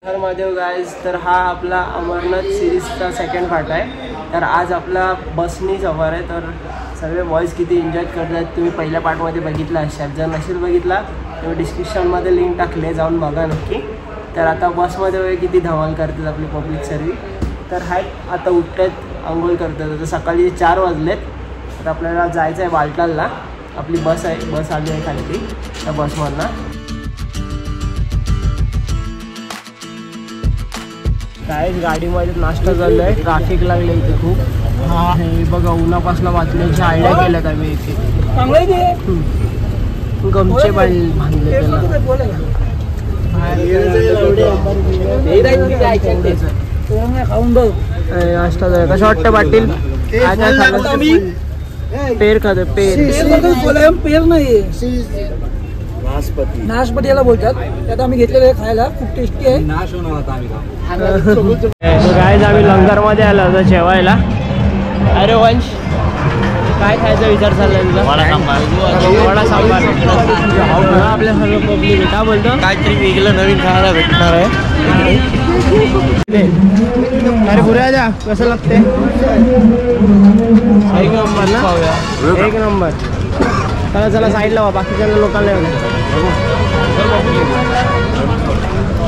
तर महादेव गाइस, तर हा आपला अमरनाथ सिरीजचा सेकंड पार्ट आहे। तर आज आपला बसनी सफर आहे। तर सर्व बॉयज किती एन्जॉय करतात तुम्ही पहिल्या पार्टमध्ये बघितला असाल। जर नसेल बघितला तर डिस्क्रिप्शनमध्ये लिंक टाकले, जाऊन बघा नक्की। तर आता बसमध्ये किती धमाल करतात आपली पब्लिक सर्व। तर हाय आता उठतात, आंघोळ करतात। आता सकाळी 4 वाजलेत। तर आपल्याला जायचं आहे बालटालला। आपली बस आहे, बस आली आहे खाली त्या बसमधनं। काय गाडीमध्ये नाश्ता चालू आहे, ट्रॅफिक लागले इथे खूप। हा हे बघा, उन्हापासून वाचण्याची आयडिया केल्यात आम्ही इथे। गमचे बांधले नाश्ता झाला। कसं वाटतं पाटील? काय काय खाल्लं? पेर खातो, पेर नाही नाशपती याला बोलतात। त्यात आम्ही घेतलेलं आहे खायला, खूप टेस्टी आहे। गाईज आम्ही लंगरमध्ये आलो होतो जेवायला। अरे वंश, काय खायचा विचार चाललाय तुझा? वडा सांबार। आपल्या सर्व पब्लिक काय बोलतो, काहीतरी वेगळं नवीन खायला भेटणार आहे। अरे पुऱ्या जा, कसं लागते? एक नंबर ना, एक नंबर। चला चला साईडला वा, बाकीच्या लोकांना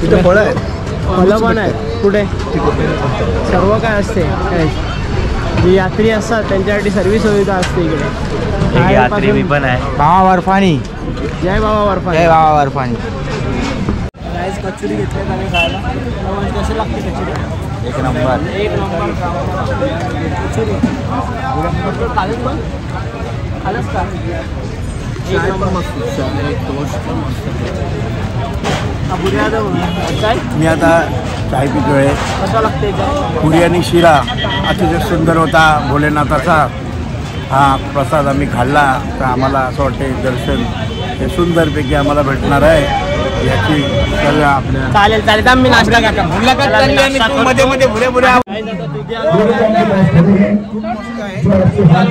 तिथे फळं आहे, फळं पण आहे कुठे? सर्व काय असते, जे यात्री असतात त्यांच्यासाठी सर्व सुविधा असते इकडे। यात्री पण आहे। बाबा बर्फानी, जय बाबा बर्फानी, जय बाबा बर्फानी। गाईस कचोरी घेतली आम्ही खायला। कशी लागते कचोरी? एक नंबर, एक नंबर कचोरी। खालच पण खालच का? चाय पण मस्त, मी आता चाय पितोय। कसा लागते पुरी आणि शिरा? अतिशय सुंदर होता भोलेनाथाचा हा प्रसाद। आम्ही खाल्ला तर आम्हाला असं वाटते दर्शन हे सुंदरपैकी आम्हाला भेटणार आहे याची करूया आपल्या। चालेल चालेल, आम्ही नाश्ता करतो। मध्ये मध्ये भुऱ्या भुऱ्या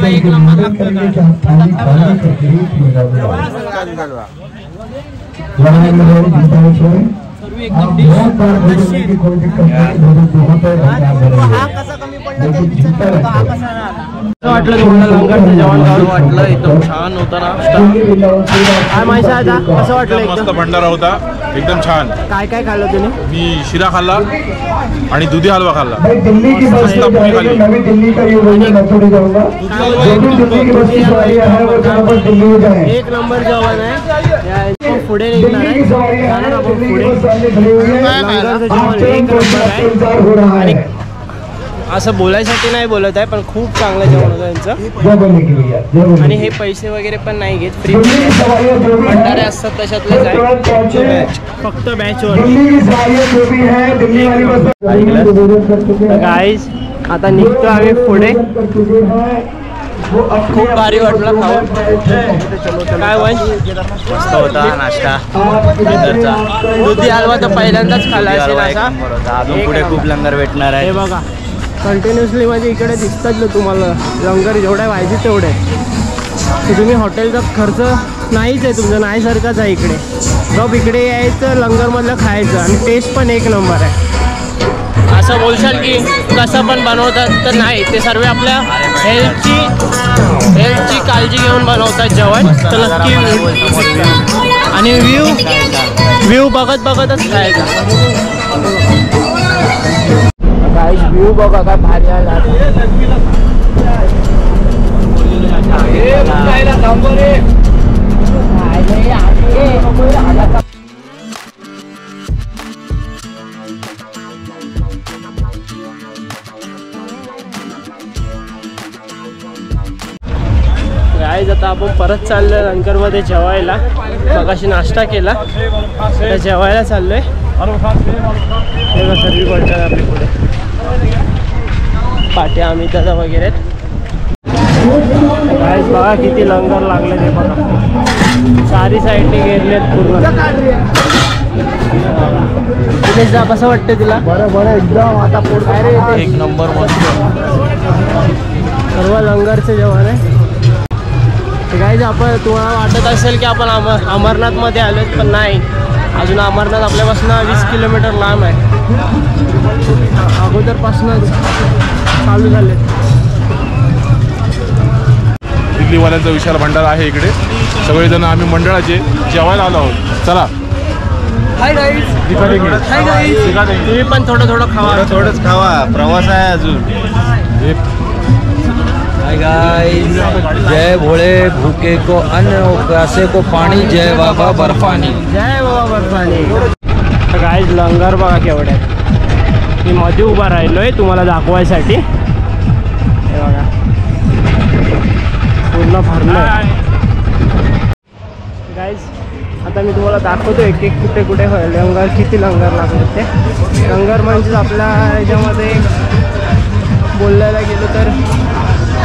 एक नंबर वाटलं तुम्हाला लंगरचं जेवण खाऊन? वाटलं एकदम छान होतं नाश्ता। काय माहिती आता कसं वाटलं? मस्त भंडारा होता, एकदम छान। काय काय खाल्लं तुम्ही? मी शिरा खाल्ला आणि दुधी हलवा खाल्ला। मस्त पुरी खाल्ली। एक नंबर जेवण आहे। पुढे निघणार आहे आणि असं बोलायसाठी नाही बोलत आहे, पण खूप चांगलं जेवण होतं त्यांचं। आणि हे पैसे वगैरे पण नाही घेत, फ्री भंडारे असतात तशातलेच आहे, फक्त बॅचवर। गाईज आता निघतो आम्ही पुढे। खूप भारी वाटलं खाऊन। काय वंश? मस्त होता नाश्ता लंगरचा। दुधी हलवा तर पहिल्यांदाच खाल्ला असेल असा। अजून पुढे खूप लंगर भेटणार आहे। हे बघा कंटिन्युअसली म्हणजे इकडे दिसतात ना तुम्हाला लंगर, जेवढे पाहिजे तेवढे। तुम्ही हॉटेलचा खर्च नाहीच आहे तुमचं, नाही सारखाच आहे इकडे। गप इकडे यायचं, लंगरमधलं खायचं आणि टेस्ट पण एक नंबर आहे। असं बोलशाल की कसं पण बनवतात, तर नाही, ते सर्व आपल्या हेल्थची काळजी घेऊन बनवतात जेवण। तर नक्की आणि व्ह्यू बघत बघतच खायचा। गाईस व्ह्यू बघा काय भारी आला। गाईस आता आपण परत चाललोय लंगरमध्ये जेवायला। मगाशी नाश्ता केला, आता जेवायला चाललोय। सर्व पडतात आपल्या पुढे पाट्या, अमित दादा वगैरे। गाईस बघा किती लंगर लागले ते बघा, चारी साईडने घेरलेत पूर्ण। तिथे जा, कसं वाटतं तुला? बरं बरं एकदम। आता पुढे एक नंबर मस्त सर्व लंगरचं जेवण आहे। गाईज आपण तुम्हाला वाटत असेल की आपण अमरनाथमध्ये आलो, पण नाही, अजून अमरनाथ आपल्यापासून 20 किलोमीटर लांब आहे. अगोदरपासूनच चालू झाले. दिल्लीवाल्यांचा विशाल भंडारा आहे इकडे. सगळेजण आम्ही मंडळाचे जेवायला आलो आहोत. चला. Hi guys. Hi guys. तुम्ही पण थोडं खावा. थोडंच खावा, प्रवास आहे अजून. हाय गाइस, जय भोले भूखे को अन्न और प्यासे को पाणी, जय बाबा बर्फानी. जय बाबा बर्फानी. गाईज लंगर बघा केवढे. मी मध्ये उभा राहिलोय तुम्हाला दाखवायसाठी. हे बघा पूर्ण भरलं. गाईज आता मी तुम्हाला दाखवतो एक एक कुठे कुठे लंगर, किती लंगर लागले ते. लंगर म्हणजेच आपल्या ह्याच्यामध्ये बोलायला गेलो तर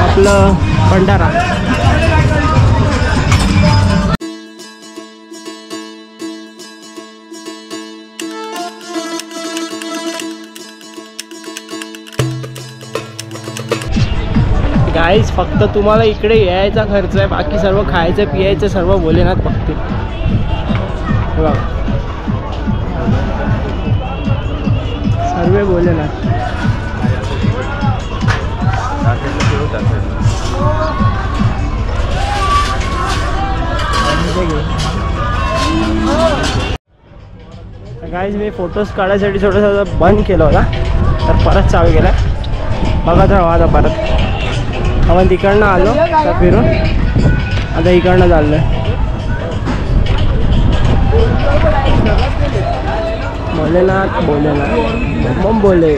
आपलं भंडारा. गाईज फक्त तुम्हाला इकडे यायचा खर्च आहे, बाकी सर्व खायचं पियायचं सर्व भोलेनाथ बघतील. बघा सर्व भोलेनाथ. गाईज मी फोटोज काढायसाठी थोडंसं बंद केलं होता, तर परत चालू केला. बघत राहा आता परत. आपण तिकडनं आलो तर फिरून आता इकडनं चाललो आहे. भोलेनाथ भोलेनाथ मग बोले.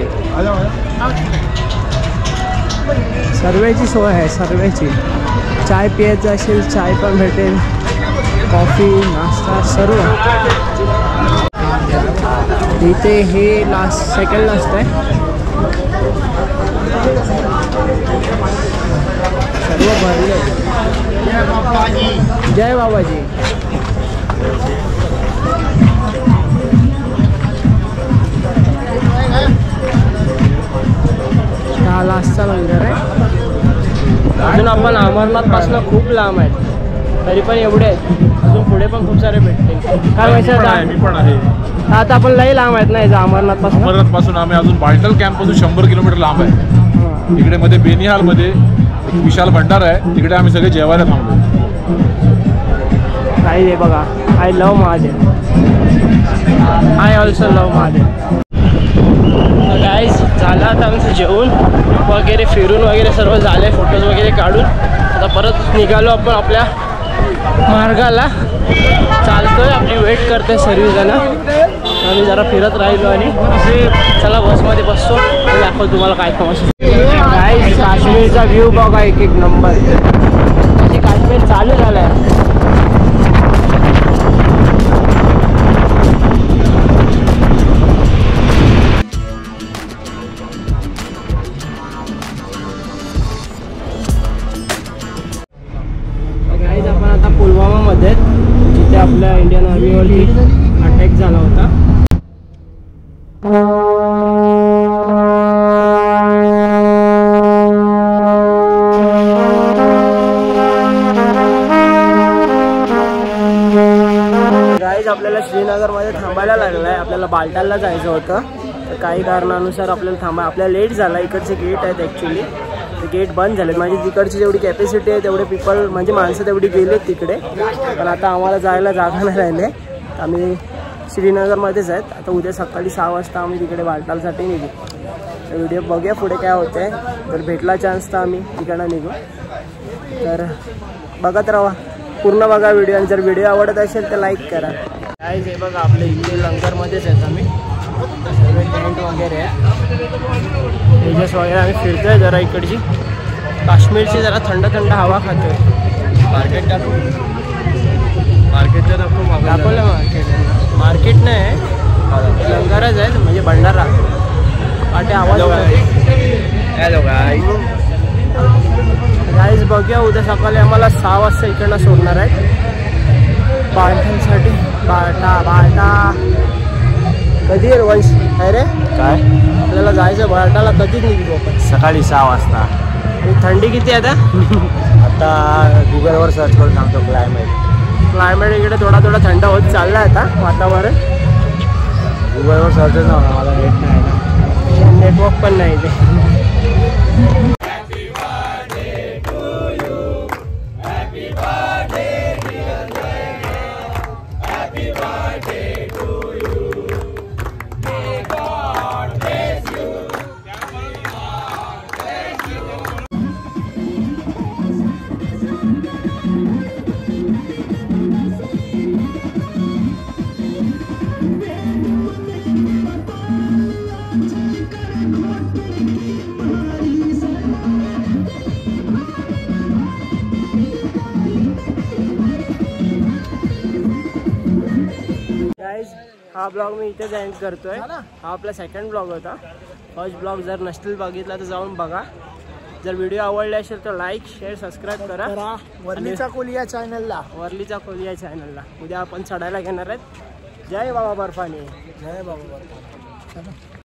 सर्वेची सोय आहे, सर्वेची. चाय पियायचं असेल चाय पण भेटेल, कॉफी नाश्ता सर्व. इथे हे लास्ट सेकंड लास्ट आहे. सर्व भरले. जय बाबाजी. हा लास्टचा लंगर आहे. अजून आपण अमरनाथ पासून खूप लांब आहेत, तरी पण एवढे आहेत. अजून पुढे पण खूप सारे भेटतील. काय माहिती मी पण आहे. आता आपण लई लांब आहेत ना अमरनाथ पासून. आम्ही अजून बाल्टल कॅम्प पासून 100 किलोमीटर लांब आहे. इकडे मध्ये बेनिहाल मध्ये विशाल भंडारा आहे, तिकडे आम्ही सगळे जेवायला थांबलो. काही हे बघा. I love Mahadev. I also love Mahadev. Guys झालं आता आमचं जेवण वगैरे, फिरून वगैरे सर्व झाले, फोटोज वगैरे काढून आता परत निघालो आपण आपल्या मार्गाला. चालतोय, आपली वेट करते सर्वजण. आम्ही जरा फिरत राहिलो आणि चला बसमध्ये बसतो आणि दाखवतो तुम्हाला काय समजतं. गाईज काश्मीरचा व्ह्यू बघा, एक एक नंबर. काश्मीर चालू झालं आहे. गाईज आपण आता पुलवामामध्ये, जिथे आपल्या इंडियन आर्मीवरती अटॅक झाला होता. गाईज आपल्याला श्रीनगरमध्ये थांबायला लागलं आहे. आपल्याला बाल्टालला जायचं होतं, तर काही कारणानुसार आपल्याला आपल्याला लेट झाला. इकडचे गेट आहेत ॲक्च्युली, ते गेट बंद झालेत. म्हणजे तिकडची जेवढी कॅपॅसिटी आहे तेवढे पीपल म्हणजे माणसं तेवढी गेलेत तिकडे. पण आता आम्हाला जायला जागा नाही राहिले. आम्ही श्रीनगरमध्येच आहेत. आता उद्या सकाळी 6 वाजता आम्ही तिकडे बाल्टालसाठी निघू. तर व्हिडिओ बघूया पुढे काय होतं आहे. जर भेटला चान्स तर आम्ही तिकडं निघू. तर बघत राहा, पूर्ण बघा व्हिडिओ. आणि जर व्हिडिओ आवडत असेल तर लाईक करा. गाईज हे बघा आपल्या इथे लंगरमध्येच आहेत आम्ही. सर्व टेंट वगैरे आहे, हेजेस वगैरे. आम्ही फिरतोय जरा इकडची काश्मीरची जरा थंड थंड हवा खातोय. मार्केट मार्केटच्या दाखवलं मार्केट नाही, लंगरच आहे म्हणजे भंडारा. पाटे आवाज. हॅलो गाईज बघूया उद्या सकाळी आम्हाला 6 वाजता इकडनं सोडणार आहेत बाल्टासाठी. बाल्टा कधी वंश आहे रे? काय आपल्याला जायचं बाल्टाला कधी निघू आपण? सकाळी 6 वाजता. आणि थंडी किती आहे आता? आता गुगलवर सर्च करून सांगतो क्लायमेट. क्लायमेट इकडे थोडा थोडा थंड होत चालला आहे आता वातावरण. गुगलवर सर्च ना मला नेट नाही नेटवर्क पण नाही इथे. हा ब्लॉग मी इथेच एंड करतोय. हा आपला सेकंड ब्लॉग होता. फर्स्ट ब्लॉग जर नसतील बघितला तर जाऊन बघा. जर व्हिडिओ आवडले असेल तर लाईक शेअर सबस्क्राईब करा वर्लीचा कोलिया चॅनलला. वर्लीचा कोलिया चॅनलला. उद्या आपण चढायला घेणार आहेत. जय बाबा बर्फानी. जय बाबा.